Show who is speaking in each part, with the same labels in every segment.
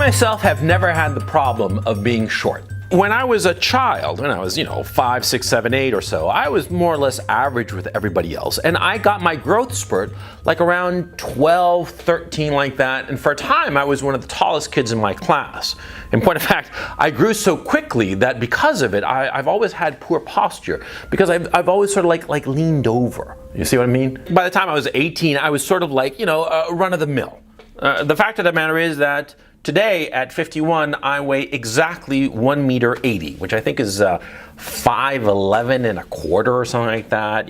Speaker 1: myself have never had the problem of being short. When I was a child, when I was, 5, 6, 7, 8 or so, I was more or less average with everybody else. And I got my growth spurt like around 12, 13 like that. And for a time, I was one of the tallest kids in my class. In point of fact, I grew so quickly that because of it, I've always had poor posture because I've always sort of like leaned over. You see what I mean? By the time I was 18, I was sort of like, run of the mill. The fact of the matter is that today, at 51, I weigh exactly 1 meter 80, which I think is 5'11 and a quarter or something like that.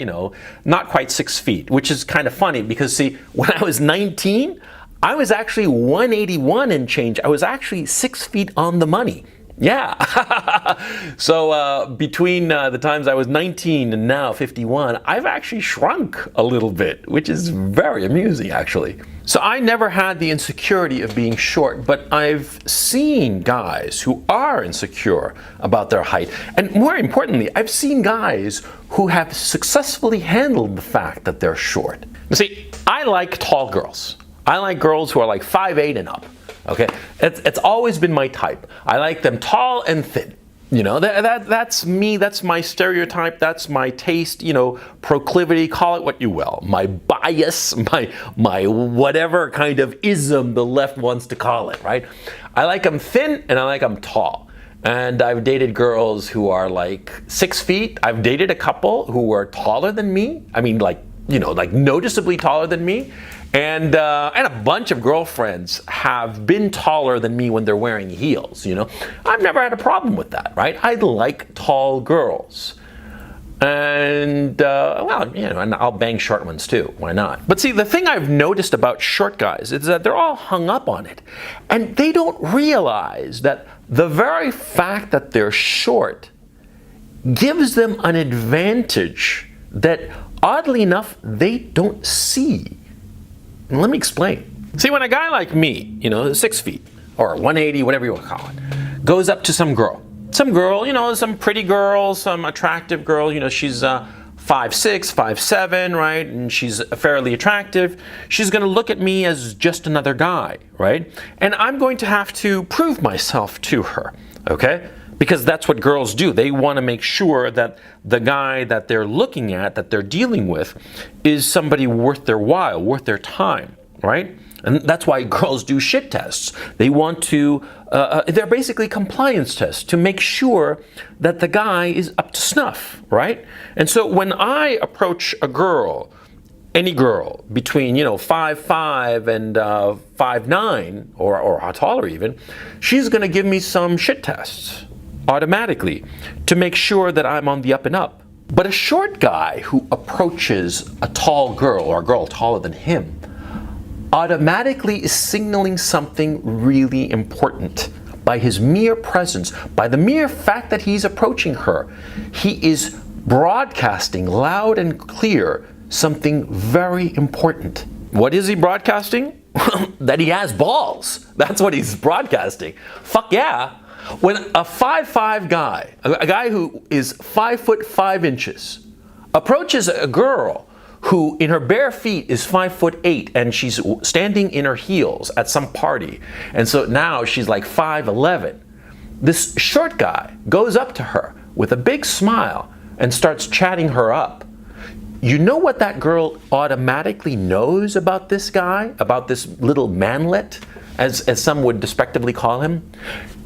Speaker 1: Not quite 6 feet, which is kind of funny because, see, when I was 19, I was actually 181 and change. I was actually 6 feet on the money. Yeah. So between the times I was 19 and now 51, I've actually shrunk a little bit, which is very amusing, actually. So I never had the insecurity of being short, but I've seen guys who are insecure about their height. And more importantly, I've seen guys who have successfully handled the fact that they're short. You see, I like tall girls. I like girls who are like 5'8 and up. Okay, it's always been my type. I like them tall and thin. That's me. That's my stereotype. That's my taste. Proclivity. Call it what you will. My bias. My whatever kind of ism the left wants to call it. Right. I like them thin and I like them tall. And I've dated girls who are like 6 feet. I've dated a couple who are taller than me. I mean, like noticeably taller than me. And a bunch of girlfriends have been taller than me when they're wearing heels, I've never had a problem with that, right? I like tall girls. And, and I'll bang short ones too. Why not? But see, the thing I've noticed about short guys is that they're all hung up on it. And they don't realize that the very fact that they're short gives them an advantage that, oddly enough, they don't see. And let me explain. See, when a guy like me, 6 feet or 180, whatever you want to call it, goes up to some girl, some pretty girl, some attractive girl, she's 5'6", 5'7", right? And she's fairly attractive. She's going to look at me as just another guy, right? And I'm going to have to prove myself to her, okay? Because that's what girls do. They want to make sure that the guy that they're looking at, that they're dealing with, is somebody worth their while, worth their time, right? And that's why girls do shit tests. They want to, they're basically compliance tests to make sure that the guy is up to snuff, right? And so when I approach a girl, any girl between 5'5" and 5'9", or taller even, she's going to give me some shit tests automatically to make sure that I'm on the up and up. But a short guy who approaches a tall girl or a girl taller than him automatically is signaling something really important. By his mere presence, by the mere fact that he's approaching her, he is broadcasting loud and clear something very important. What is he broadcasting? That he has balls. That's what he's broadcasting. Fuck yeah. When a 5'5" guy, a guy who is 5 foot 5 inches, approaches a girl who in her bare feet is 5'8" and she's standing in her heels at some party, and so now she's like 5'11", this short guy goes up to her with a big smile and starts chatting her up. You know what that girl automatically knows about this guy, about this little manlet, as some would despectively call him?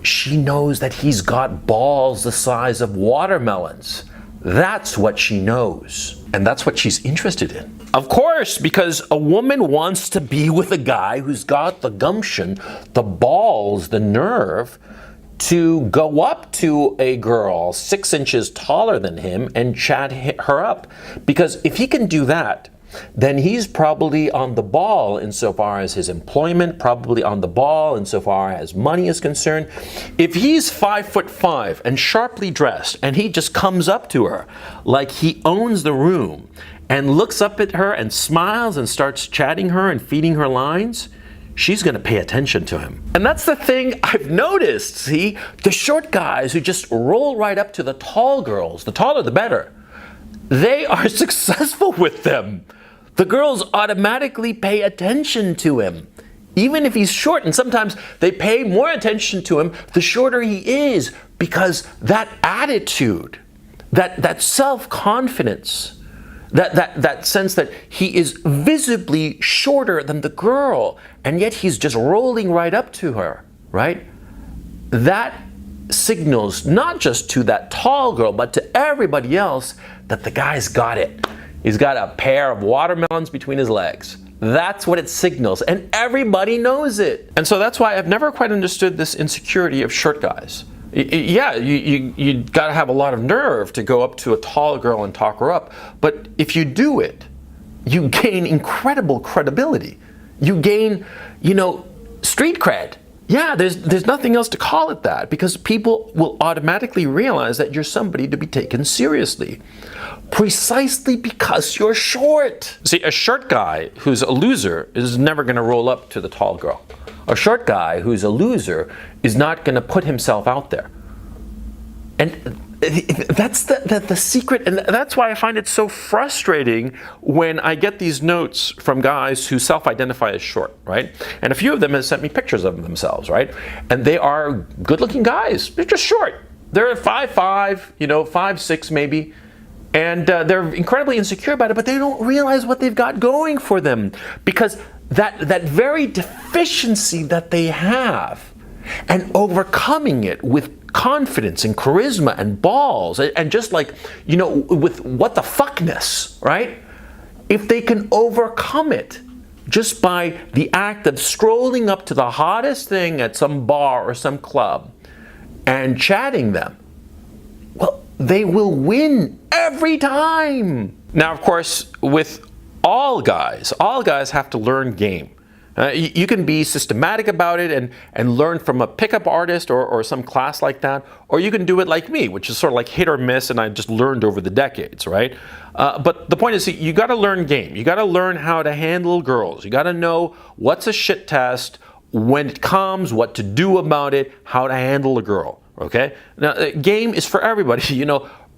Speaker 1: She knows that he's got balls the size of watermelons. That's what she knows. And that's what she's interested in. Of course, because a woman wants to be with a guy who's got the gumption, the balls, the nerve to go up to a girl 6 inches taller than him and chat her up. Because if he can do that, then he's probably on the ball insofar as his employment, probably on the ball insofar as money is concerned. If he's 5'5" and sharply dressed and he just comes up to her like he owns the room and looks up at her and smiles and starts chatting her and feeding her lines, she's going to pay attention to him. And that's the thing I've noticed, see? The short guys who just roll right up to the tall girls, the taller the better, they are successful with them. The girls automatically pay attention to him. Even if he's short, and sometimes they pay more attention to him the shorter he is, because that attitude, that self-confidence, that sense that he is visibly shorter than the girl, and yet he's just rolling right up to her, right? That signals not just to that tall girl, but to everybody else that the guy's got it. He's got a pair of watermelons between his legs. That's what it signals, and everybody knows it. And so that's why I've never quite understood this insecurity of short guys. Yeah, you got to have a lot of nerve to go up to a tall girl and talk her up, but if you do it, you gain incredible credibility. You gain, street cred. Yeah, there's nothing else to call it that, because people will automatically realize that you're somebody to be taken seriously. Precisely because you're short. See, a short guy who's a loser is never going to roll up to the tall girl. A short guy who's a loser is not going to put himself out there. And that's the secret, and that's why I find it so frustrating when I get these notes from guys who self-identify as short, right? And a few of them have sent me pictures of themselves, right? And they are good-looking guys. They're just short. They're 5'5", 5'6" maybe. And they're incredibly insecure about it, but they don't realize what they've got going for them, because that very deficiency that they have, and overcoming it with confidence and charisma and balls, and just with what the fuckness, right? If they can overcome it just by the act of strolling up to the hottest thing at some bar or some club and chatting them, well, they will win every time. Now, of course, with all guys have to learn game. You can be systematic about it and learn from a pickup artist or some class like that, or you can do it like me, which is sort of like hit or miss, and I just learned over the decades, right? But the point is, you got to learn game. You got to learn how to handle girls. You got to know what's a shit test, when it comes, what to do about it, how to handle a girl. Okay? Now, game is for everybody.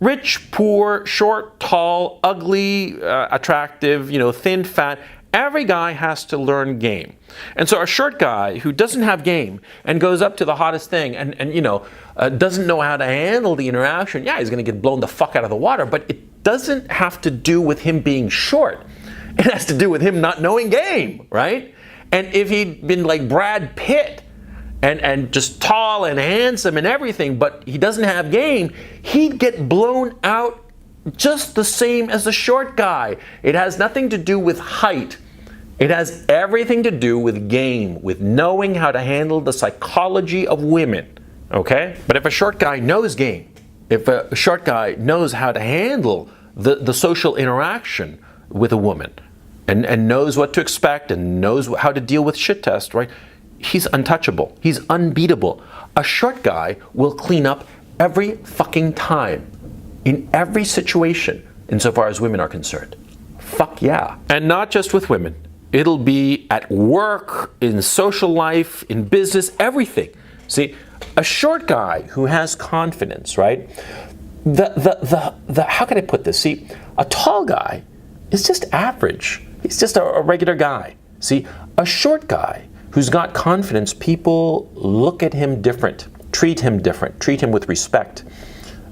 Speaker 1: Rich, poor, short, tall, ugly, attractive, thin, fat. Every guy has to learn game. And so a short guy who doesn't have game and goes up to the hottest thing and doesn't know how to handle the interaction, yeah, he's going to get blown the fuck out of the water, but it doesn't have to do with him being short. It has to do with him not knowing game, right? And if he'd been like Brad Pitt, and just tall and handsome and everything, but he doesn't have game, he'd get blown out just the same as a short guy. It has nothing to do with height. It has everything to do with game, with knowing how to handle the psychology of women, okay? But if a short guy knows game, if a short guy knows how to handle the social interaction with a woman, and knows what to expect and knows how to deal with shit tests, right? He's untouchable. He's unbeatable. A short guy will clean up every fucking time, in every situation, insofar as women are concerned. Fuck yeah. And not just with women. It'll be at work, in social life, in business, everything. See, a short guy who has confidence, right? How can I put this? See, a tall guy is just average. He's just a regular guy. See, a short guy who's got confidence, people look at him different, treat him with respect.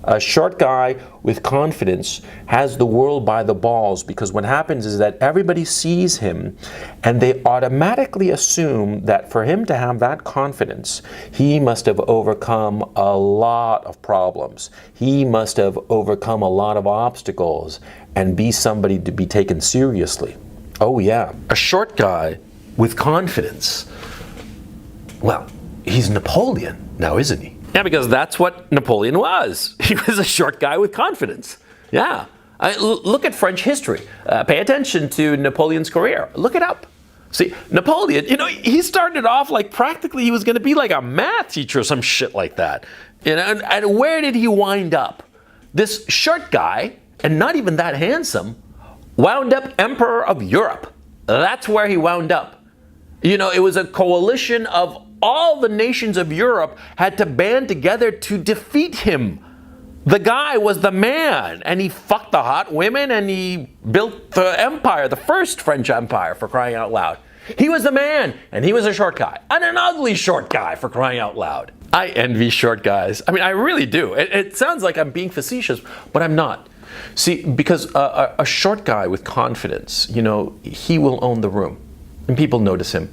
Speaker 1: A short guy with confidence has the world by the balls, because what happens is that everybody sees him and they automatically assume that for him to have that confidence, he must have overcome a lot of problems. He must have overcome a lot of obstacles and be somebody to be taken seriously. Oh yeah, a short guy with confidence, well, he's Napoleon now, isn't he? Yeah, because that's what Napoleon was. He was a short guy with confidence. Yeah. Look at French history. Pay attention to Napoleon's career. Look it up. See, Napoleon, he started off like practically he was going to be like a math teacher or some shit like that. And where did he wind up? This short guy, and not even that handsome, wound up Emperor of Europe. That's where he wound up. It was a coalition of all the nations of Europe had to band together to defeat him. The guy was the man, and he fucked the hot women, and he built the empire, the first French empire, for crying out loud. He was the man, and he was a short guy, and an ugly short guy, for crying out loud. I envy short guys. I mean, I really do. It sounds like I'm being facetious, but I'm not. See, because a short guy with confidence, he will own the room, and people notice him.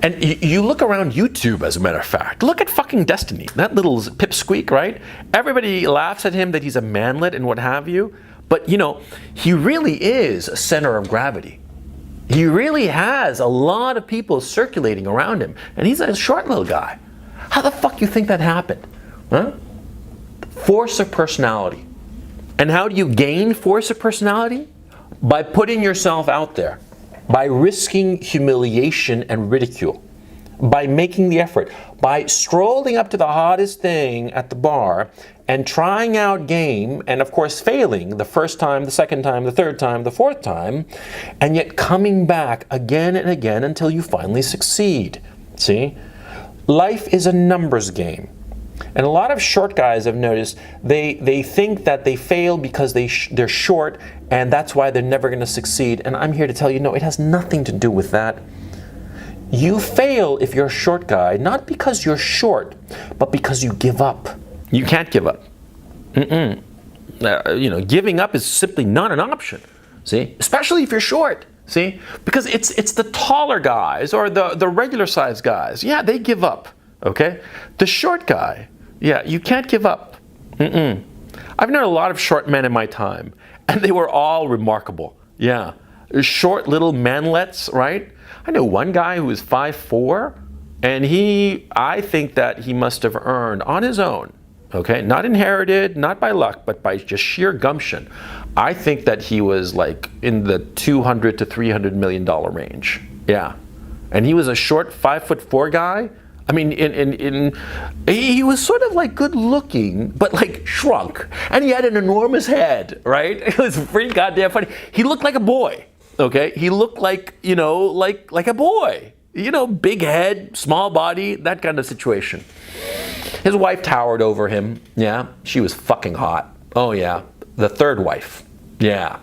Speaker 1: And you look around YouTube, as a matter of fact. Look at fucking Destiny, that little pipsqueak, right? Everybody laughs at him that he's a manlet and what have you. But, he really is a center of gravity. He really has a lot of people circulating around him. And he's a short little guy. How the fuck do you think that happened? Huh? Force of personality. And how do you gain force of personality? By putting yourself out there. By risking humiliation and ridicule. By making the effort. By strolling up to the hottest thing at the bar and trying out game, and of course failing the first time, the second time, the third time, the fourth time, and yet coming back again and again until you finally succeed. See? Life is a numbers game. And a lot of short guys, I've noticed, they think that they fail because they're short, and that's why they're never going to succeed. And I'm here to tell you, no, it has nothing to do with that. You fail if you're a short guy, not because you're short, but because you give up. You can't give up. Giving up is simply not an option. See? Especially if you're short. See? Because it's the taller guys or the regular sized guys. Yeah, they give up. Okay? The short guy, yeah, you can't give up. I've known a lot of short men in my time, and they were all remarkable. Yeah. Short little manlets, right? I know one guy who was 5'4", and I think that he must have earned on his own, okay, not inherited, not by luck, but by just sheer gumption. I think that he was like in the $200 to $300 million range. Yeah. And he was a short 5'4" guy. I mean, he was sort of like good looking, but like shrunk. And he had an enormous head, right? It was pretty goddamn funny. He looked like a boy, okay? He looked like, like a boy. Big head, small body, that kind of situation. His wife towered over him. Yeah, she was fucking hot. Oh yeah, the third wife. Yeah.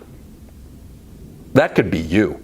Speaker 1: That could be you.